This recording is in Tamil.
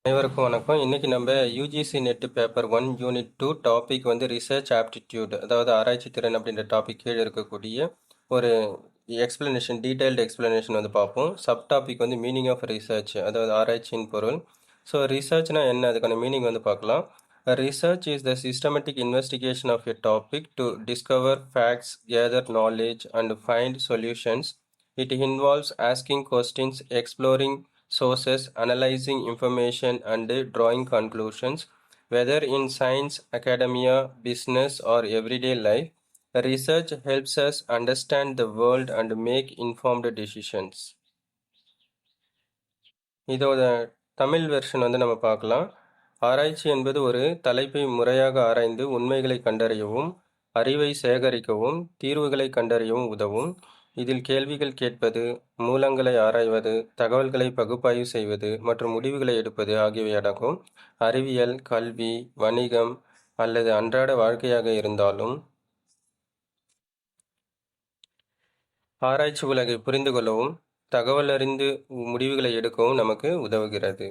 அனைவருக்கும் வணக்கம். இன்னைக்கு நம்ம UGC net paper 1 unit 2 topic வந்து ரிசர்ச் ஆப்டிடியூட், அதாவது ஆராய்ச்சி திறன் அப்படின்ற டாபிக் கீழே இருக்கக்கூடிய ஒரு எக்ஸ்பிளனேஷன், டீடைல்டு எக்ஸ்பிளனேஷன் வந்து பார்ப்போம். சப் டாபிக் வந்து மீனிங் ஆஃப் ரிசர்ச், அதாவது ஆராய்ச்சியின் பொருள். ஸோ ரிசர்ச்னா என்ன, அதுக்கான மீனிங் வந்து பார்க்கலாம். Research is the systematic investigation of a topic to discover facts, gather knowledge and find solutions. It involves asking questions, exploring sources, analyzing information, and drawing conclusions. Whether in science, academia, business, or everyday life, research helps us understand the world and make informed decisions. இதோட தமிழ் வெர்ஷன் வந்து நம்ம பார்க்கலாம். ஆராய்ச்சி என்பது ஒரு தலைப்பை முறையாக ஆராய்ந்து உண்மைகளை கண்டறியவும், அறிவை சேகரிக்கவும், தீர்வுகளை கண்டறியவும் உதவும். இதில் கேள்விகள் கேட்பது, மூலங்களை ஆராய்வது, தகவல்களை பகுப்பாய்வு செய்வது மற்றும் முடிவுகளை எடுப்பது ஆகியவை அடங்கும். அறிவியல், கல்வி, வணிகம் அல்லது அன்றாட வாழ்க்கையாக இருந்தாலும் ஆராய்ச்சி உலகை புரிந்து கொள்ளவும், தகவல் அறிந்து முடிவுகளை எடுக்கவும் நமக்கு உதவுகிறது.